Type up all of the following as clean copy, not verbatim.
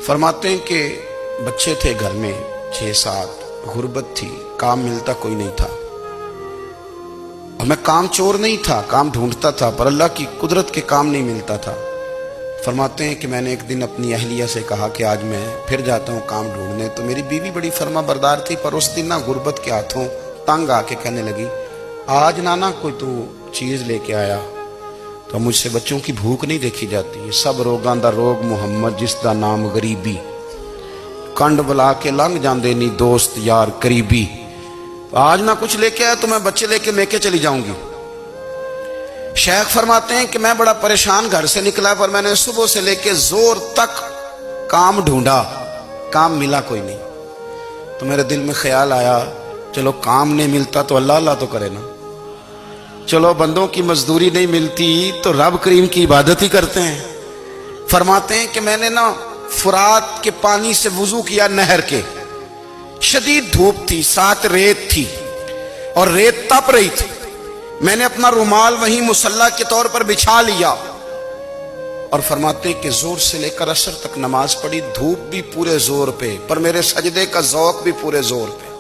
फरमाते हैं कि बच्चे थे घर में 6-7, गुर्बत थी, काम मिलता कोई नहीं था। और मैं काम चोर नहीं था, काम ढूंढता था, पर अल्लाह की कुदरत के काम नहीं मिलता था। फरमाते हैं कि मैंने एक दिन अपनी अहलिया से कहा कि आज मैं फिर जाता हूँ काम ढूंढने। तो मेरी बीवी बड़ी फर्मा बरदार थी, पर उस दिन ना गुर्बत के हाथों तंग आके कहने लगी, आज नाना कोई तू चीज़ लेके आया। तो मुझसे बच्चों की भूख नहीं देखी जाती। सब रोगां दा रोग मुहम्मद जिसदा नाम गरीबी, कंड बुला के लंघ जाते नी दोस्त यार करीबी। आज ना कुछ लेके आया तो मैं बच्चे लेके मेके चली जाऊंगी। शेख फरमाते हैं कि मैं बड़ा परेशान घर से निकला, पर मैंने सुबह से लेके जोर तक काम ढूंढा, काम मिला कोई नहीं। तो मेरे दिल में ख्याल आया, चलो काम नहीं मिलता तो अल्लाह अल्लाह तो करे ना, चलो बंदों की मजदूरी नहीं मिलती तो रब करीम की इबादत ही करते हैं। फरमाते हैं कि मैंने ना फुरात के पानी से वुजू किया, नहर के। शदीद धूप थी, साथ रेत थी और रेत तप रही थी। मैंने अपना रुमाल वहीं मुसल्ला के तौर पर बिछा लिया और फरमाते हैं कि जोर से लेकर असर तक नमाज पढ़ी। धूप भी पूरे जोर पे, पर मेरे सजदे का ज़ौक़ भी पूरे जोर पे।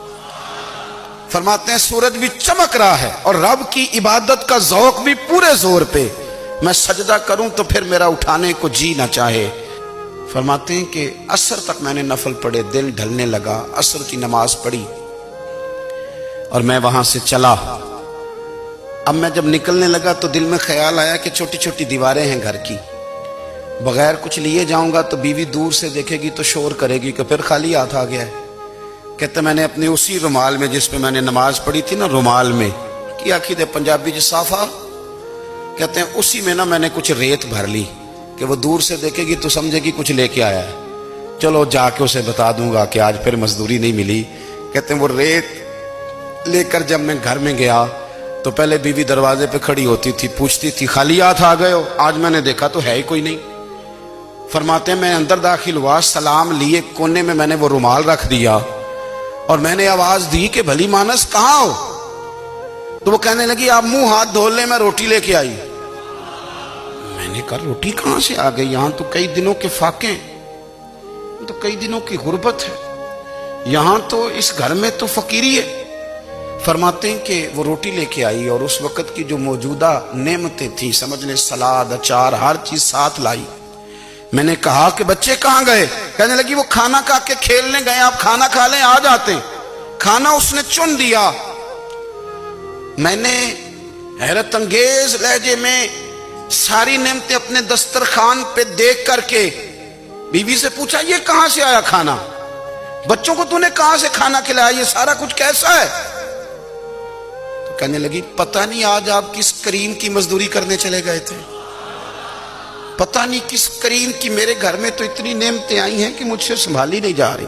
फरमाते हैं सूरज भी चमक रहा है और रब की इबादत का ज़ौक़ भी पूरे जोर पे। मैं सजदा करूं तो फिर मेरा उठाने को जी ना चाहे। फरमाते हैं कि असर तक मैंने नफल पढ़े, दिल ढलने लगा, असर की नमाज पढ़ी और मैं वहां से चला। अब मैं जब निकलने लगा तो दिल में ख्याल आया कि छोटी छोटी दीवारें हैं घर की, बगैर कुछ लिए जाऊंगा तो बीवी दूर से देखेगी तो शोर करेगी कि फिर खाली हाथ आ गया है। कहते मैंने अपने उसी रुमाल में जिस पे मैंने नमाज पढ़ी थी ना, रुमाल में की आखिर दे पंजाबी ज साफा, कहते हैं उसी में ना मैंने कुछ रेत भर ली कि वो दूर से देखेगी तो समझेगी कुछ लेके आया है। चलो जाके उसे बता दूंगा कि आज फिर मजदूरी नहीं मिली। कहते हैं वो रेत लेकर जब मैं घर में गया तो पहले बीवी दरवाजे पे खड़ी होती थी, पूछती थी खाली हाथ आ गए हो? आज मैंने देखा तो है ही कोई नहीं। फरमाते हैं मैं अंदर दाखिल हुआ, सलाम लिए, कोने में मैंने वो रुमाल रख दिया और मैंने आवाज दी कि भली मानस कहाँ हो? तो वो कहने लगी आप मुंह हाथ धो ले, मैं रोटी लेके आई। मैंने कहा रोटी कहां से आ गई? यहां तो कई दिनों के फाके, तो कई दिनों की गुर्बत है, यहां तो इस घर में तो फकीरी है। फरमाते हैं कि वो रोटी लेके आई और उस वक्त की जो मौजूदा नेमतें थी, समझ लें सलाद, अचार, हर चीज साथ लाई। मैंने कहा कि बच्चे कहाँ गए? कहने लगी वो खाना खा के खेलने गए, आप खाना खा लें आ जाते। खाना उसने चुन दिया। मैंने हैरत अंगेज लहजे में सारी नेमतें अपने दस्तरखान पे देख करके बीवी से पूछा ये कहां से आया खाना? बच्चों को तूने कहां से खाना खिलाया? ये सारा कुछ कैसा है? तो कहने लगी पता नहीं आज आप किस करीम की मजदूरी करने चले गए थे, पता नहीं किस करीम की। मेरे घर में तो इतनी नेमतें आई हैं कि मुझसे संभाली नहीं जा रही,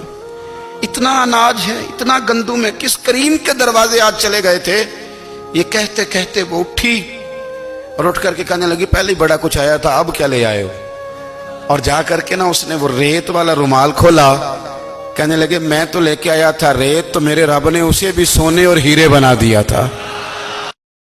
इतना अनाज है, इतना गंदुम है, किस करीम के दरवाजे आज चले गए थे? ये कहते कहते वो उठी और उठ करके कहने लगी पहले ही बड़ा कुछ आया था, अब क्या ले आए हो? और जा करके ना उसने वो रेत वाला रुमाल खोला। कहने लगे मैं तो लेके आया था रेत, तो मेरे रब ने उसे भी सोने और हीरे बना दिया था।